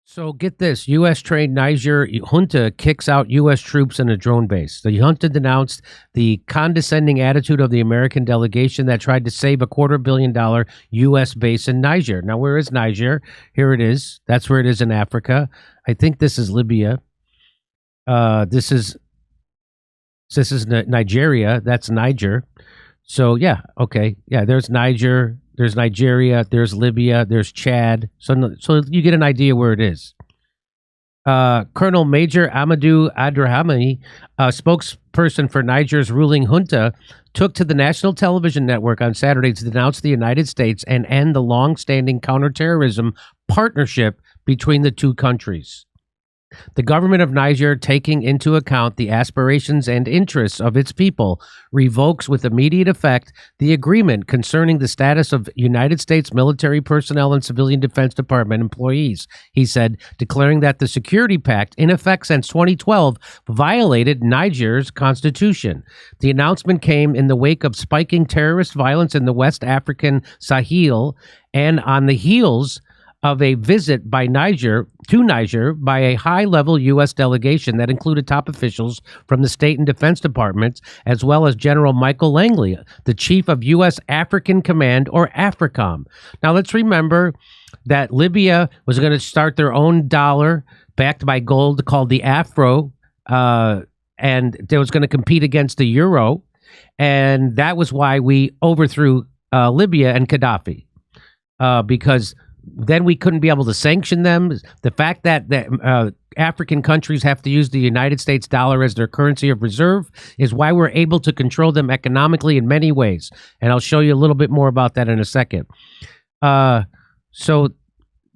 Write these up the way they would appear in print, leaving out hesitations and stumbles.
So get this, U.S.-trained Niger junta kicks out U.S. troops in a drone base. The junta denounced the condescending attitude of the American delegation that tried to save a $250 million U.S. base in Niger. Now, where is Niger? Here it is. That's where it is in Africa. I think this is Libya. This is Nigeria. That's Niger. So, yeah, okay. Yeah, there's Niger. There's Nigeria, there's Libya, there's Chad. So you get an idea where it is. Colonel Major Amadou Adrahami, a spokesperson for Niger's ruling junta, took to the national television network on Saturday to denounce the United States and end the long-standing counterterrorism partnership between the two countries. The government of Niger, taking into account the aspirations and interests of its people, revokes with immediate effect the agreement concerning the status of United States military personnel and civilian defense department employees, he said, declaring that the security pact, in effect since 2012, violated Niger's constitution. The announcement came in the wake of spiking terrorist violence in the West African Sahel and on the heels of a visit by Niger by a high-level U.S. delegation that included top officials from the State and Defense Departments, as well as General Michael Langley, the chief of U.S. African Command, or AFRICOM. Now, let's remember that Libya was going to start their own dollar backed by gold called the Afro, and they was going to compete against the euro, and that was why we overthrew Libya and Gaddafi, because then we couldn't be able to sanction them. The fact that African countries have to use the United States dollar as their currency of reserve is why we're able to control them economically in many ways. And I'll show you a little bit more about that in a second. So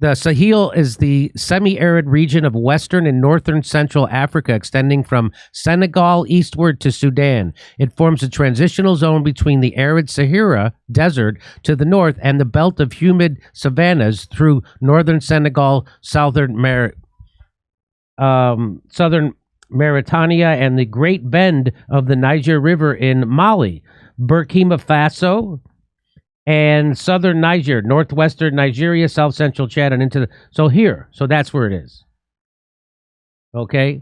the Sahel is the semi-arid region of western and northern central Africa, extending from Senegal eastward to Sudan. It forms a transitional zone between the arid Sahara Desert to the north and the belt of humid savannas through northern Senegal, southern Mauritania, and the Great Bend of the Niger River in Mali, Burkina Faso, and southern Niger, northwestern Nigeria, south central Chad, and into the... So that's where it is. Okay?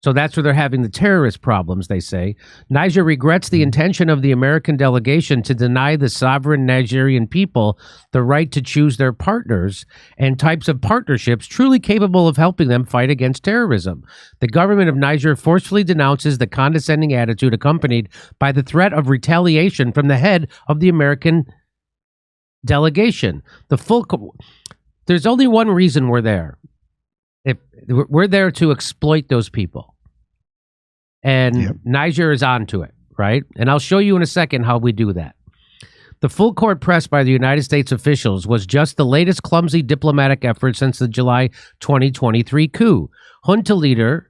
So that's where they're having the terrorist problems, they say. Niger regrets the intention of the American delegation to deny the sovereign Nigerian people the right to choose their partners and types of partnerships truly capable of helping them fight against terrorism. The government of Niger forcefully denounces the condescending attitude accompanied by the threat of retaliation from the head of the American delegation. There's only one reason we're there. If we're there to exploit those people. And yep. Niger is onto it, right? And I'll show you in a second how we do that. The full court press by the United States officials was just the latest clumsy diplomatic effort since the July 2023 coup. Junta leader,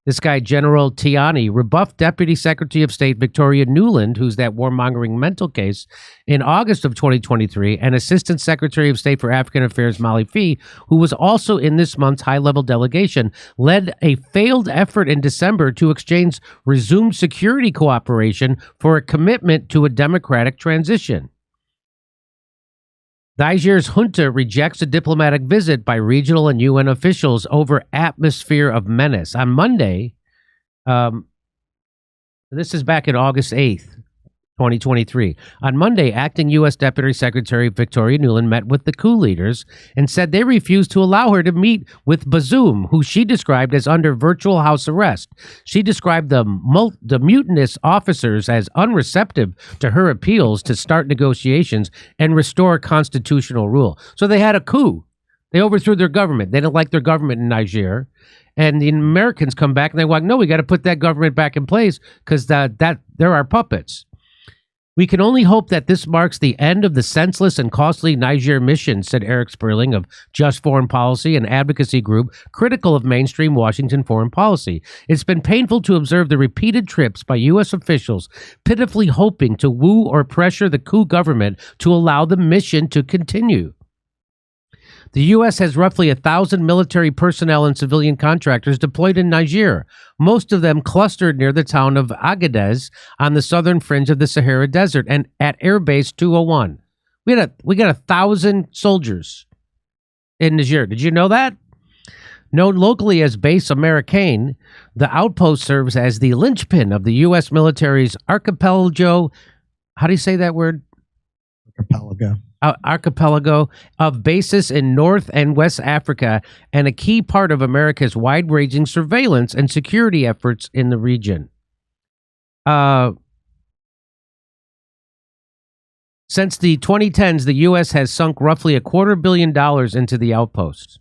this guy, General Tiani, rebuffed Deputy Secretary of State Victoria Nuland, who's that warmongering mental case, in August of 2023, and Assistant Secretary of State for African Affairs Mali Fee, who was also in this month's high-level delegation, led a failed effort in December to exchange resumed security cooperation for a commitment to a democratic transition. Niger's junta rejects a diplomatic visit by regional and UN officials over atmosphere of menace. On Monday, this is back in August 8th, 2023. On Monday, acting U.S. Deputy Secretary Victoria Nuland met with the coup leaders and said they refused to allow her to meet with Bazoum, who she described as under virtual house arrest. She described the mutinous officers as unreceptive to her appeals to start negotiations and restore constitutional rule. So they had a coup. They overthrew their government. They didn't like their government in Niger. And the Americans come back and they're like, no, we got to put that government back in place because they're our puppets. We can only hope that this marks the end of the senseless and costly Niger mission, said Eric Sperling of Just Foreign Policy, an advocacy group critical of mainstream Washington foreign policy. It's been painful to observe the repeated trips by U.S. officials pitifully hoping to woo or pressure the coup government to allow the mission to continue. The U.S. has roughly 1,000 military personnel and civilian contractors deployed in Niger, most of them clustered near the town of Agadez on the southern fringe of the Sahara Desert and at Air Base 201. We got 1,000 soldiers in Niger. Did you know that? Known locally as Base Americaine, the outpost serves as the linchpin of the U.S. military's archipelago. How do you say that word? Archipelago of bases in North and West Africa, and a key part of America's wide-ranging surveillance and security efforts in the region. Since the 2010s, the U.S. has sunk roughly $250 million into the outpost.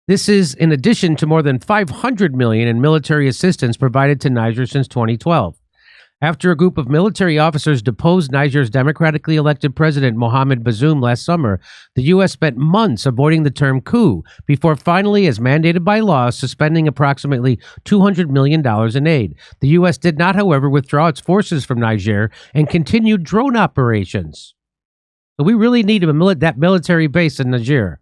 This is in addition to more than $500 million in military assistance provided to Niger since 2012. After a group of military officers deposed Niger's democratically elected president Mohamed Bazoum last summer, the U.S. spent months avoiding the term coup before finally, as mandated by law, suspending approximately $200 million in aid. The U.S. did not, however, withdraw its forces from Niger and continued drone operations. So we really need that military base in Niger.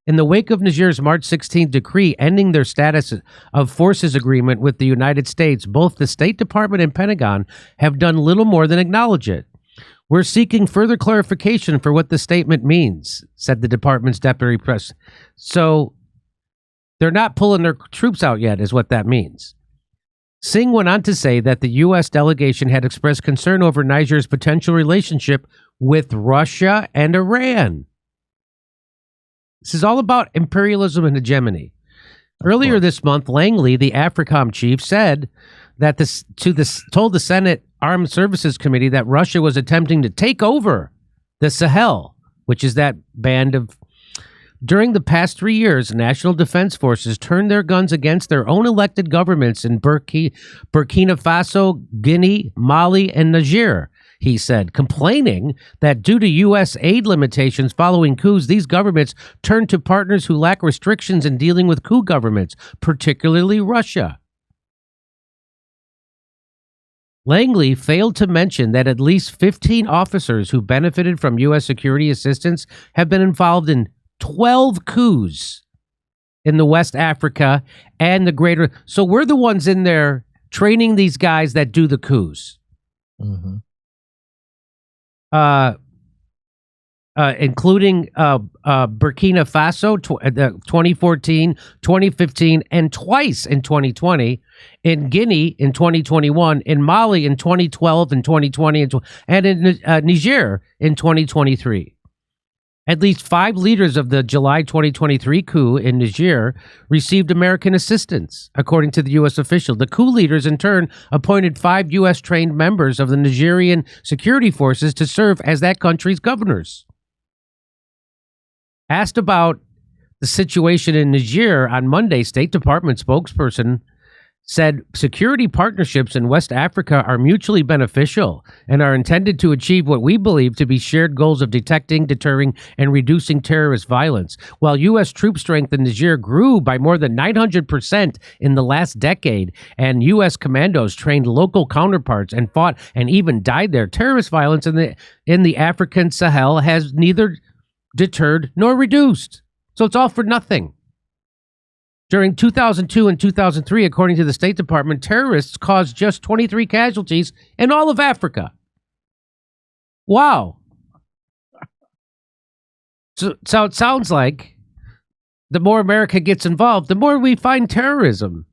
In the wake of Niger's March 16th decree ending their status of forces agreement with the United States, both the State Department and Pentagon have done little more than acknowledge it. We're seeking further clarification for what the statement means, said the department's deputy press. So they're not pulling their troops out yet, is what that means. Singh went on to say that the U.S. delegation had expressed concern over Niger's potential relationship with Russia and Iran. This is all about imperialism and hegemony. Earlier this month, Langley, the AFRICOM chief, said that told the Senate Armed Services Committee that Russia was attempting to take over the Sahel, which is that band of... During the past 3 years, national defense forces turned their guns against their own elected governments in Burkina Faso, Guinea, Mali, and Niger, he said, complaining that due to U.S. aid limitations following coups, these governments turned to partners who lack restrictions in dealing with coup governments, particularly Russia. Langley failed to mention that at least 15 officers who benefited from U.S. security assistance have been involved in 12 coups in the West Africa and the greater... So we're the ones in there training these guys that do the coups. Mm-hmm. Including Burkina Faso, 2014, 2015, and twice in 2020, in Guinea in 2021, in Mali in 2012 and 2020, and in Niger in 2023. At least 5 leaders of the July 2023 coup in Niger received American assistance, according to the U.S. official. The coup leaders, in turn, appointed 5 U.S.-trained members of the Nigerian security forces to serve as that country's governors. Asked about the situation in Niger on Monday, State Department spokesperson said security partnerships in West Africa are mutually beneficial and are intended to achieve what we believe to be shared goals of detecting, deterring, and reducing terrorist violence. While U.S. troop strength in Niger grew by more than 900% in the last decade, and U.S. commandos trained local counterparts and fought and even died there, terrorist violence in the African Sahel has neither deterred nor reduced. So it's all for nothing. During 2002 and 2003, according to the State Department, terrorists caused just 23 casualties in all of Africa. Wow. So it sounds like the more America gets involved, the more we find terrorism.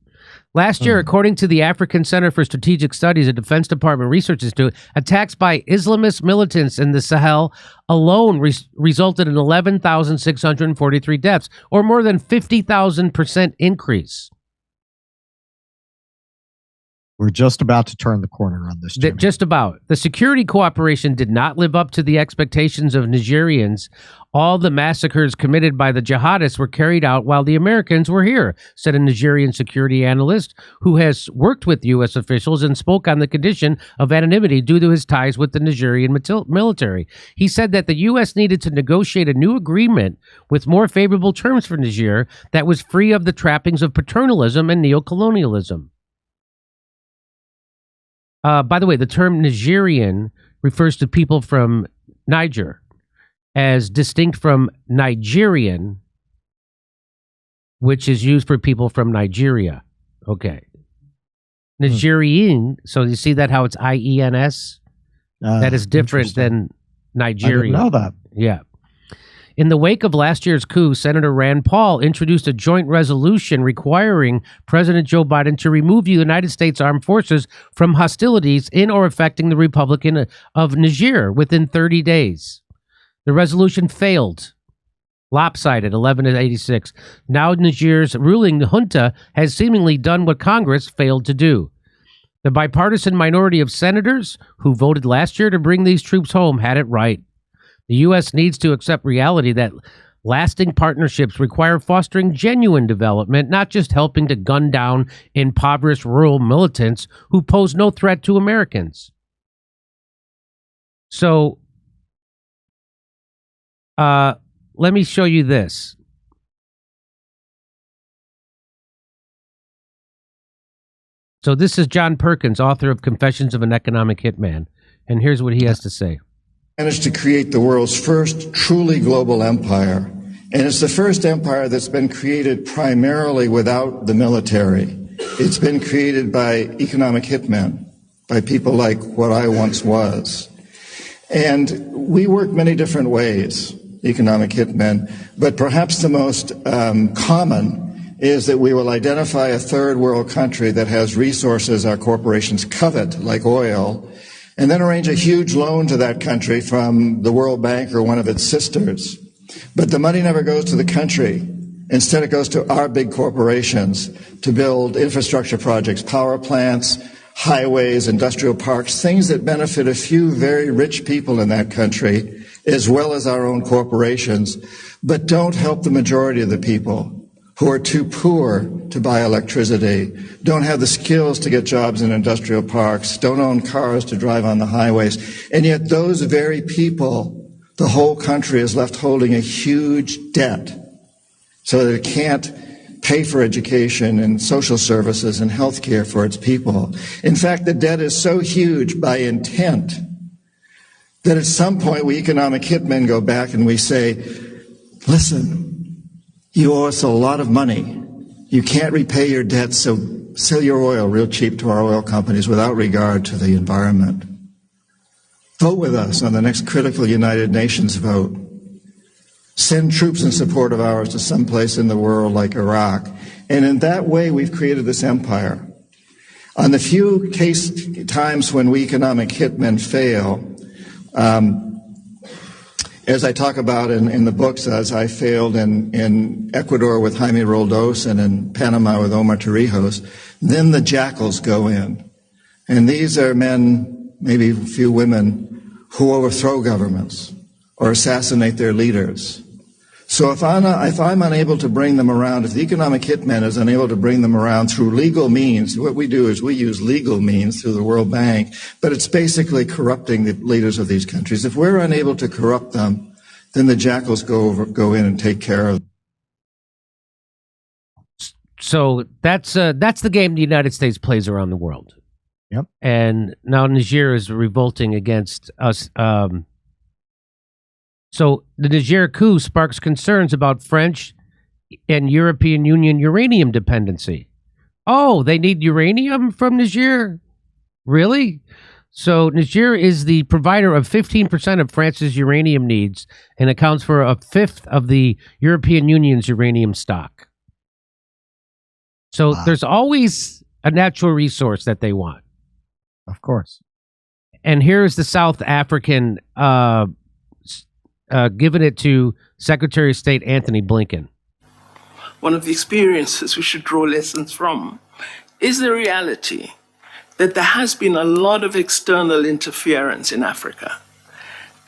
Last year, according to the African Center for Strategic Studies, a Defense Department research institute, attacks by Islamist militants in the Sahel alone resulted in 11,643 deaths, or more than 50,000% increase. We're just about to turn the corner on this, Jimmy. Just about. The security cooperation did not live up to the expectations of Nigerians. All the massacres committed by the jihadists were carried out while the Americans were here, said a Nigerian security analyst who has worked with U.S. officials and spoke on the condition of anonymity due to his ties with the Nigerian military. He said that the U.S. needed to negotiate a new agreement with more favorable terms for Niger that was free of the trappings of paternalism and neocolonialism. By the way, the term Nigerian refers to people from Niger, as distinct from Nigerian, which is used for people from Nigeria. Okay. Nigerian, so you see that how it's I-E-N-S? That is different than Nigerian. I didn't know that. Yeah. In the wake of last year's coup, Senator Rand Paul introduced a joint resolution requiring President Joe Biden to remove the United States Armed Forces from hostilities in or affecting the Republic of Niger within 30 days. The resolution failed. Lopsided, 11-86. Now Niger's ruling junta has seemingly done what Congress failed to do. The bipartisan minority of senators who voted last year to bring these troops home had it right. The U.S. needs to accept reality that lasting partnerships require fostering genuine development, not just helping to gun down impoverished rural militants who pose no threat to Americans. So, let me show you this. So this is John Perkins, author of Confessions of an Economic Hitman. And here's what he has to say. Managed to create the world's first truly global empire. And it's the first empire that's been created primarily without the military. It's been created by economic hitmen, by people like what I once was. And we work many different ways, economic hitmen, but perhaps the most common is that we will identify a third world country that has resources our corporations covet, like oil, and then arrange a huge loan to that country from the World Bank or one of its sisters. But the money never goes to the country. Instead, it goes to our big corporations to build infrastructure projects, power plants, highways, industrial parks, things that benefit a few very rich people in that country, as well as our own corporations, but don't help the majority of the people who are too poor to buy electricity, don't have the skills to get jobs in industrial parks, don't own cars to drive on the highways. And yet those very people, the whole country is left holding a huge debt so that it can't pay for education and social services and health care for its people. In fact, the debt is so huge by intent that at some point we economic hitmen go back and we say, listen, you owe us a lot of money. You can't repay your debts, so sell your oil real cheap to our oil companies without regard to the environment. Vote with us on the next critical United Nations vote. Send troops in support of ours to some place in the world like Iraq. And in that way, we've created this empire. On the few times when we economic hitmen fail, as I talk about in the books, as I failed in Ecuador with Jaime Roldos and in Panama with Omar Torrijos, then the jackals go in. And these are men, maybe a few women, who overthrow governments or assassinate their leaders. So if I'm unable to bring them around, if the economic hitman is unable to bring them around through legal means, what we do is we use legal means through the World Bank, but it's basically corrupting the leaders of these countries. If we're unable to corrupt them, then the jackals go in and take care of them. So that's the game the United States plays around the world. Yep. And now Niger is revolting against us. So the Niger coup sparks concerns about French and European Union uranium dependency. Oh, they need uranium from Niger? Really? So Niger is the provider of 15% of France's uranium needs and accounts for a fifth of the European Union's uranium stock. So there's always a natural resource that they want. Of course. And here's the South African giving it to Secretary of State Anthony Blinken. One of the experiences we should draw lessons from is the reality that there has been a lot of external interference in Africa.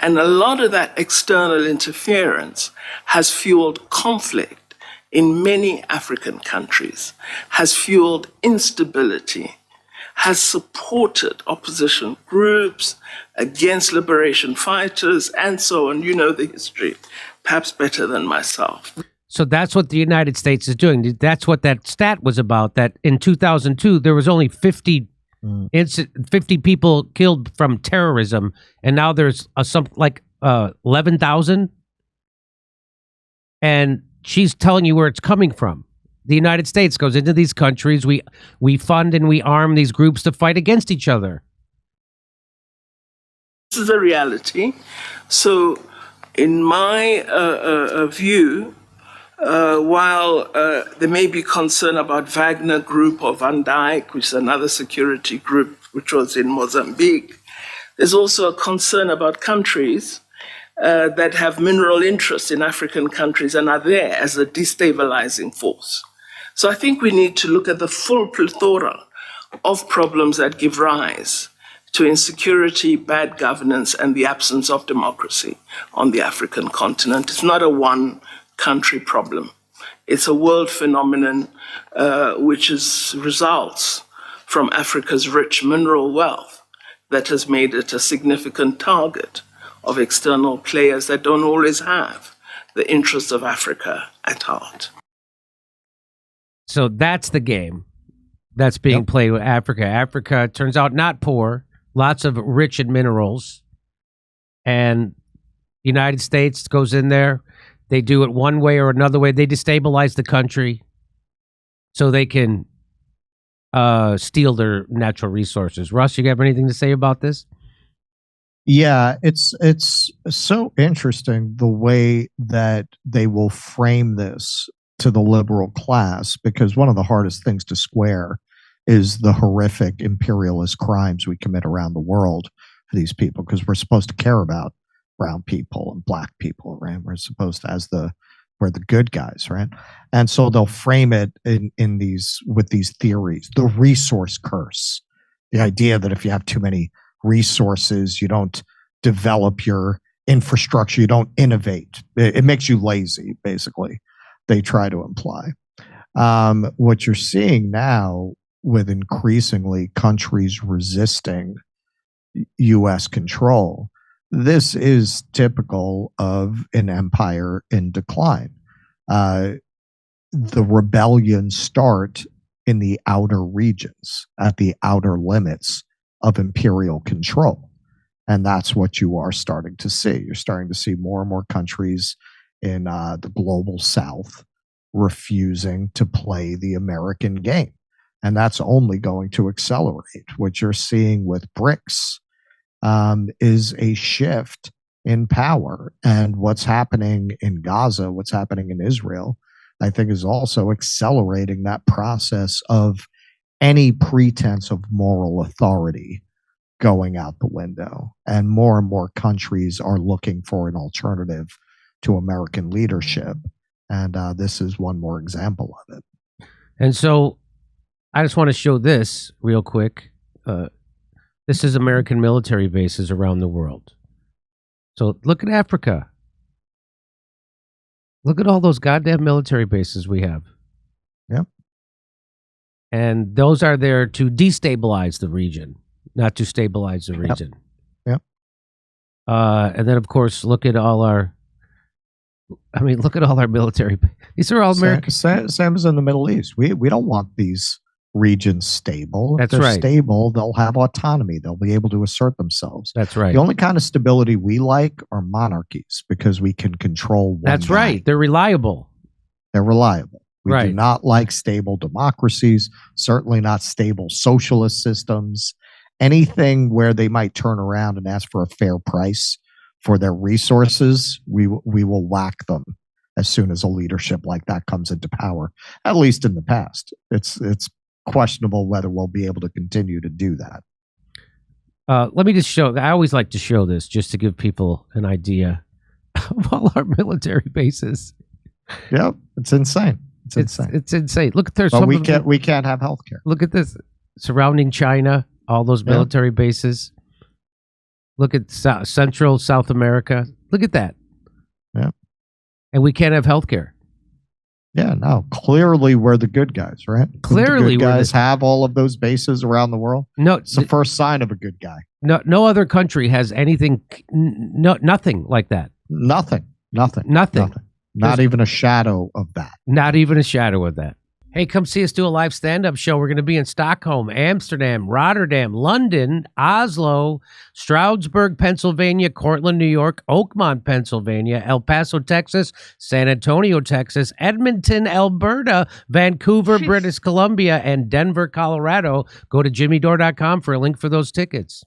And a lot of that external interference has fueled conflict in many African countries, has fueled instability, has supported opposition groups against liberation fighters, and so on. You know the history, perhaps better than myself. So that's what the United States is doing. That's what that stat was about, that in 2002, there was only 50 people killed from terrorism, and now there's 11,000. And she's telling you where it's coming from. The United States goes into these countries. We fund and we arm these groups to fight against each other. This is a reality. So In my view, while there may be concern about Wagner Group or Van Dyck, which is another security group which was in Mozambique, there's also a concern about countries that have mineral interests in African countries and are there as a destabilizing force. So I think we need to look at the full plethora of problems that give rise to insecurity, bad governance, and the absence of democracy on the African continent. It's not a one-country problem. It's a world phenomenon which results from Africa's rich mineral wealth that has made it a significant target of external players that don't always have the interests of Africa at heart. So that's the game that's being played with Africa. Africa turns out not poor, lots of rich in minerals, and the United States goes in there. They do it one way or another way. They destabilize the country so they can steal their natural resources. Russ, you have anything to say about this? Yeah, it's so interesting the way that they will frame this to the liberal class, because one of the hardest things to square is the horrific imperialist crimes we commit around the world for these people, because we're supposed to care about brown people and black people, right? We're supposed to, we're the good guys, right? And so they'll frame it with these theories, the resource curse, the idea that if you have too many resources, you don't develop your infrastructure, you don't innovate. It makes you lazy, basically, they try to imply. What you're seeing now with increasingly countries resisting U.S. control, this is typical of an empire in decline. The rebellions start in the outer regions, at the outer limits of imperial control. And that's what you are starting to see. You're starting to see more and more countries in the global south refusing to play the American game. And that's only going to accelerate. What you're seeing with BRICS is a shift in power. And what's happening in Gaza, what's happening in Israel, I think is also accelerating that process of any pretense of moral authority going out the window. And more countries are looking for an alternative to American leadership. And this is one more example of it. And so I just want to show this real quick. This is American military bases around the world. So look at Africa. Look at all those goddamn military bases we have. Yep. And those are there to destabilize the region, not to stabilize the region. Yep. And then, of course, look at all our military. These are all American. Same as in the Middle East. We don't want these regions stable. That's if they're right. stable, they'll have autonomy. They'll be able to assert themselves. That's right. The only kind of stability we like are monarchies, because we can control one That's guy. right. They're reliable. They're reliable. We Right. do not like stable democracies, certainly not stable socialist systems. Anything where they might turn around and ask for a fair price for their resources, we will whack them as soon as a leadership like that comes into power, at least in the past. It's questionable whether we'll be able to continue to do that. Let me just show. I always like to show this just to give people an idea of all our military bases. Yep, it's insane. It's insane. It's insane. Look, there's But some we can't have healthcare. Look at this surrounding China. All those military bases. Look at Central South America. Look at that. Yeah, and we can't have healthcare. Yeah, no. Clearly, we're the good guys, right? Clearly, the good guys have all of those bases around the world. No, it's the first sign of a good guy. No other country has anything. Nothing like that. Nothing. Not even a shadow of that. Not even a shadow of that. Hey, come see us do a live stand-up show. We're going to be in Stockholm, Amsterdam, Rotterdam, London, Oslo, Stroudsburg, Pennsylvania, Cortland, New York, Oakmont, Pennsylvania, El Paso, Texas, San Antonio, Texas, Edmonton, Alberta, Vancouver, British Columbia, and Denver, Colorado. Go to jimmydore.com for a link for those tickets.